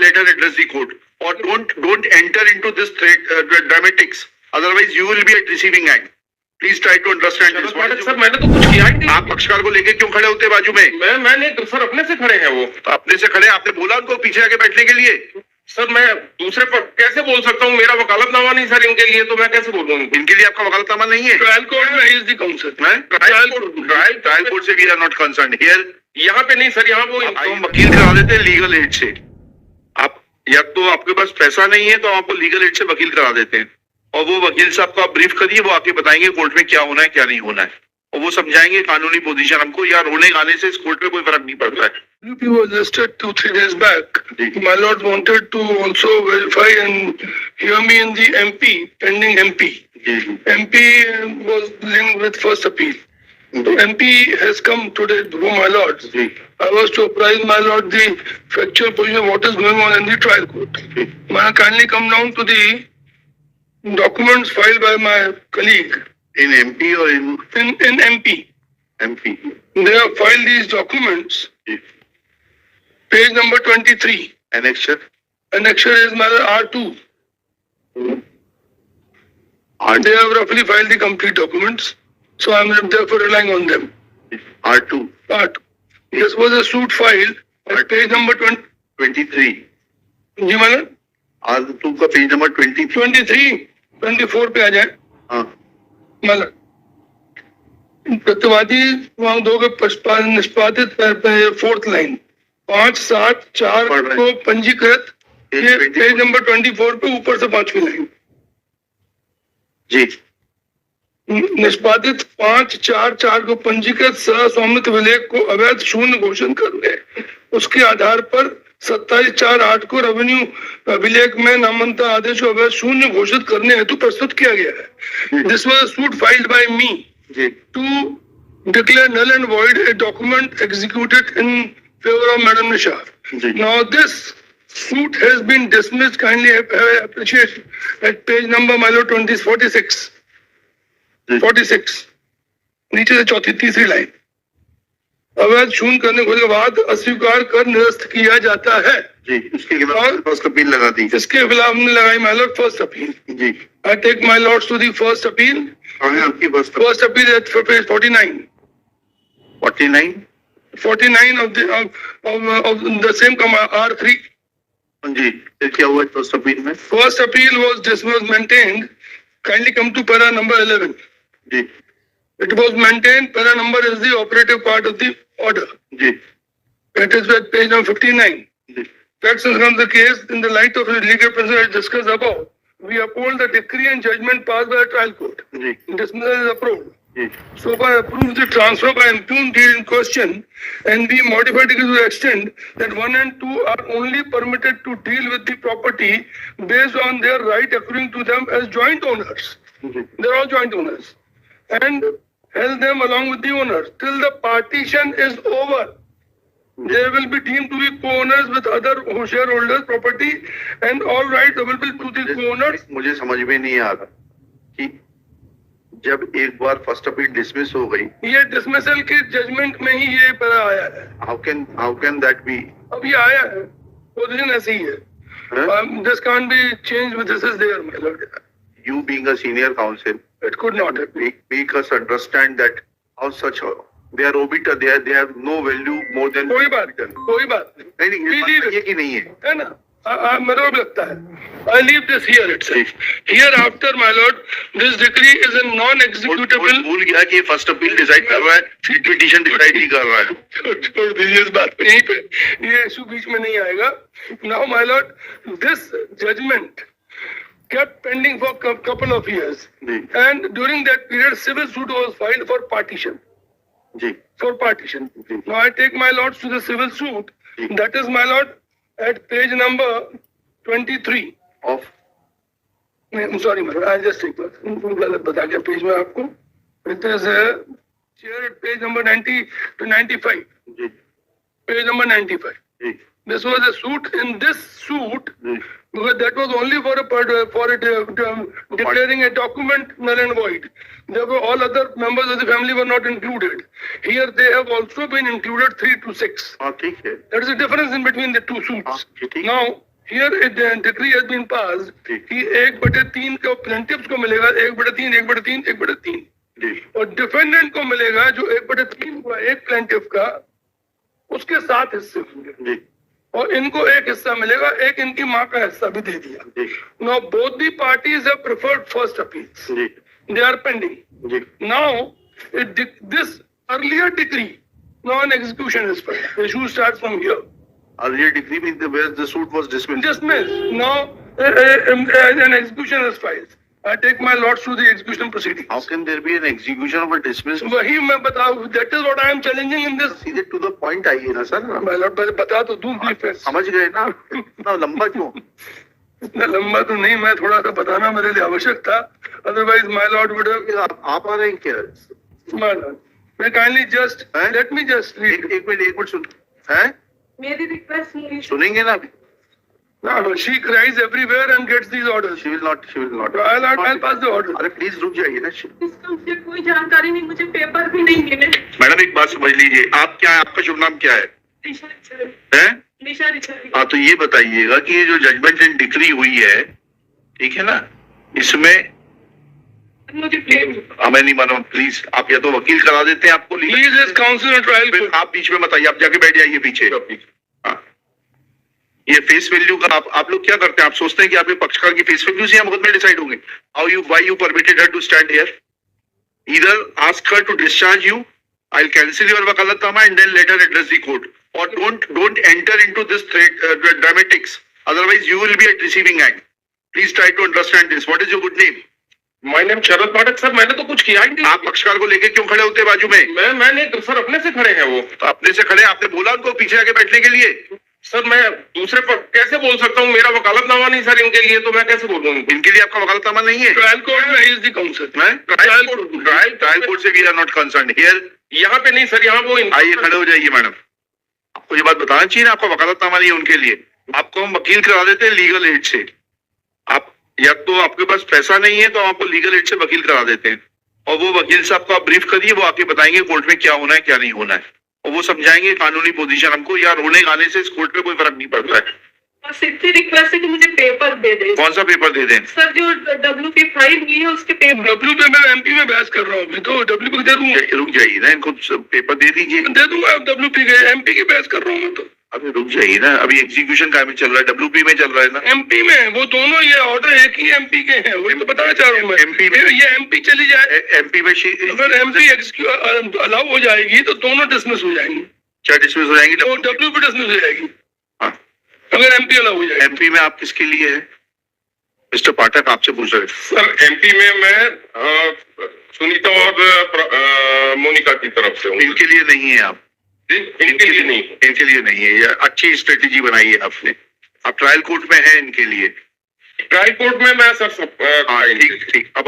let her address the court. Or don't enter into this dramatics. Otherwise, you will be at receiving end. Please try to understand this. Sir मैंने तो कुछ किया ही नहीं। आप पक्षकार को लेके क्यों खड़े होते हैं बाजू में? मैंने सर अपने से खड़े हैं वो। अपने से खड़े, आपने बोला उनको पीछे आके बैठने के लिए? सर मैं दूसरे पर कैसे बोल सकता हूँ? मेरा वकालतनामा नहीं सर इनके लिए, तो मैं कैसे बोलूँ? इनके लिए आपका वकालतनामा नहीं है? ट्रायल कोर्ट में is the counsel. Trial court से we are not concerned here. यहाँ पे नहीं सर, यहाँ वो हम वकील करा देते हैं लीगल एड से। आप या तो आपके पास पैसा नहीं है तो आपको लीगल एड से वकील करा देते हैं, और वो वकील साहब को आप ब्रीफ करिए, वो आके बताएंगे कोर्ट में क्या होना है क्या नहीं होना है, और वो समझाएंगे कानूनी पोजीशन हमको। यार रोने गाने से इस कोर्ट में कोई फर्क नहीं पड़ता है। He was listed 2-3 days back. My lord wanted to also verify and hear me in the MP, pending MP. MP was linked with first appeal. MP has come today before my lord. I was to apprise my lord the factual position of what is going on in the trial court. May I kindly come down to the documents filed by my colleague. In MP or in MP. MP. They have filed these documents. Page number 23. Annexure. Annexure is matter R2. They have roughly filed the complete documents, so I am therefore relying on them. R2. R2. This was a suit filed at page number 23. जी madam? R2 का page number 23, 24 पे आ जाए। हाँ। मतलब प्रतिवादी वहां दो के निष्पादित फोर्थ लाइन 5-7-4 को पंजीकृत, ये पेज नंबर 24 पे ऊपर से 5वीं लाइन जी। निष्पादित 5-4-4 को पंजीकृत सह स्वामित्व विलेख को अवैध शून्य घोषण करने, उसके आधार पर 27-4-8 को रेवेन्यू विलेख में नामांतर आदेश को अवैध शून्य घोषित करने हेतु प्रस्तुत किया गया है। This was a suit filed by me to declare null and void a document executed in favor of Madam Nishar. Now this suit has been dismissed. Kindly appreciate at page number my lord 46. 46 नीचे से चौथी तीसरी line, अवैध शून्य करने के बाद अस्वीकार कर निरस्त किया जाता है जी। उसके खिलाफ फर्स्ट अपील लगा दी। इसके खिलाफ हमने लगाई माय लॉर्ड फर्स्ट अपील जी। I take my lords to the first appeal. आपकी first appeal at page 49. 49 of the same R3. जी। क्या हुआ फर्स्ट अपील में? First appeal was dismissed, maintained. Kindly come to para number 11. जी। It was maintained. Para number is the operative part of the order. जी। It is at page number 59. जी। Facts and circumstances of the case in the light of the legal principles discussed above. We uphold the decree and judgment passed by the trial court. जी। Dismissal is approved. जी। So far approves the transfer by impugned deed in question, and we modify it to the extent that 1 and 2 are only permitted to deal with the property based on their right accruing to them as joint owners. They are all joint owners, and held them along with the owners till the partition is over. They will be deemed to be co-owners with other shareholders property, and all rights available to the co-owners. मुझे समझ में नहीं आ रहा कि जब एक बार first appeal dismiss हो गई, ये डिसमिसल के जजमेंट में ही ये पता आया है। How can that be? अब ये आया है, पोजीशन ऐसी ही है। This can't be change with this is there my lord. You being a senior counsel, it could not have been. Make us understand that how such they are obiter, they have no value more than कोई बात नहीं, ये की नहीं है ना? मेरे को लगता है I leave this here itself. Hereafter, my lord, this decree is a non-executable. भूल गया कि फर्स्ट अपील डिसाइड कर रहा है, पिटीशन डिसाइड नहीं कर रहा है। छोड़ दीजिए इस बात पे, यहीं पे ये इशू बीच में नहीं आएगा। Now, my lord, this judgment kept pending for couple of years, and during that period, civil suit was filed for partition. For partition. Now I take my lords to the civil suit. That is, my lord, at page number 23 of. I'm sorry, my lord. I'll just take that. गलत बता दिया page में आपको. It is here at page number 90 to 95. Page number 95. This was a suit. In this suit, because that was only for declaring a document null and void. Therefore, all other members of the family were not included. Here, they have also been included 3 to 6. ठीक है. There is a difference in between the two suits. Now, here decree has been passed कि 1/3 को प्लेंटिफ्स को मिलेगा, 1/3, 1/3, 1/3, और defendant को मिलेगा जो 1/3 हुआ एक प्लेंटिफ का, उसके 7 हिस्से होंगे, और इनको एक हिस्सा मिलेगा, एक इनकी माँ का हिस्सा भी दे दिया। Now both the parties have preferred first appeals, they are pending. Now this earlier decree, now an execution is filed. The issue starts from here. Earlier decree means where the suit was dismissed. Dismissed. Now an execution is filed. I take my lords through the execution proceedings. How can there be an execution of a dismissed? वही मैं बताऊँ, that is what I am challenging in this. सीधे to the point आइए ना sir. My lord, बता तो दूँ brief. समझ गए ना, इतना लंबा क्यों? इतना लंबा तो नहीं, मैं थोड़ा सा बताना मेरे लिए आवश्यक था, otherwise my lord would have. आप आ रहे हैं क्या? My lord, may kindly just let me just read. एक मिनट सुन, हैं? मेरी रिक्वेस्ट नहीं सुनेंगे ना? No, she cries everywhere and gets these orders. She will not. I'll pass the order. अरे प्लीज रुक जाइए ना। इसका मुझे कोई जानकारी नहीं, मुझे पेपर भी नहीं मिले। मैडम एक बात समझ लीजिए, आप क्या है, आपका शुभ नाम क्या है? निशा रिचर्ड। हैं? निशा रिचर्ड। हाँ, तो ये बताइएगा कि ये जो जजमेंट एंड डिक्री हुई है, ठीक है ना, इसमें मुझे ब्लेम हमें नहीं मालूम। प्लीज आप या तो वकील करा देते हैं आपको, Please, as counsel and trial फिर आप बीच में बताइए, आप जाके बैठ जाइए पीछे। हाँ, ये फेस वैल्यू का आप लोग क्या करते हैं? आप सोचते हैं कि आपके पक्षकार की फेस वैल्यू से मुकदमे डिसाइड होंगे? Why you permitted her to stand here? Either ask her to discharge you, I will cancel your वकालतनामा and then let her address the court, और don't enter into this dramatics, otherwise you will be at receiving end. Please try to understand this. What is your good name? My name Sharad Pathak sir. मैंने तो कुछ किया ही नहीं। आप पक्षकार को लेके क्यों खड़े होते हैं बाजू में? मैं नहीं सर, अपने से खड़े हैं वो। तो अपने से खड़े, आपने बोला उनको पीछे आके बैठने के लिए? सर मैं दूसरे पर कैसे बोल सकता हूँ? मेरा वकालतनामा नहीं सर इनके लिए, तो मैं कैसे बोलूँ? इनके लिए आपका वकालतनामा नहीं है? Trial court में he is the counsel. Trial court से we are not concern here. यहाँ पे नहीं सर, यहाँ वो आइए खड़े हो जाइए मैडम। आपको ये बात बताना चाहिए ना, आपका वकालतनामा नहीं है उनके लिए। आपको हम वकील करा देते हैं लीगल एड से। आप या तो आपके पास पैसा नहीं है तो हम आपको लीगल एड से वकील करा देते हैं, और वो वकील साहब को आप ब्रीफ करिए, वो आके बताएंगे कोर्ट में क्या होना है क्या नहीं होना है, और वो समझाएंगे कानूनी पोजीशन हमको। या रोने गाने से इस कोर्ट में कोई फर्क नहीं पड़ता है। बस इतनी रिक्वेस्ट है कि मुझे पेपर दे दे। कौन सा पेपर दे दें? सर जो WP फाइल हुई है उसके पेपर। W पे मैं MP में बहस कर रहा हूँ अभी, तो W पे दे दूंगा। रुक जाइए ना, इनको पेपर दे दीजिए। दे दूंगा, WP के MP की बहस कर रहा हूँ मैं तो। अभी रुक जाइए ना, अभी एग्जीक्यूशन का में चल रहा है, WP में चल रहा है ना। MP में वो दोनों, ये ऑर्डर एक ही MP के हैं, वही मैं बताना चाह रहा हूँ मैं। MP में ये MP चली जाए, MP में अगर MP अलाउ हो जाएगी तो दोनों डिसमिस हो जाएंगी। क्या डिसमिस हो जाएंगी? तो WP डिसमिस हो जाएगी हाँ। अगर MP अलाउ हो जाएगी। MP में आप किसके लिए है? मिस्टर पाठक आपसे पूछ रहे थे। सर MP में मैं सुनीता और मोनिका की तरफ से हूँ। इनके लिए नहीं है आप? इनके लिए नहीं। इनके लिए नहीं है। ये अच्छी स्ट्रेटेजी बनाई है आपने। आप ट्रायल कोर्ट में है इनके लिए? ट्रायल कोर्ट में मैं सर हाँ ठीक। अब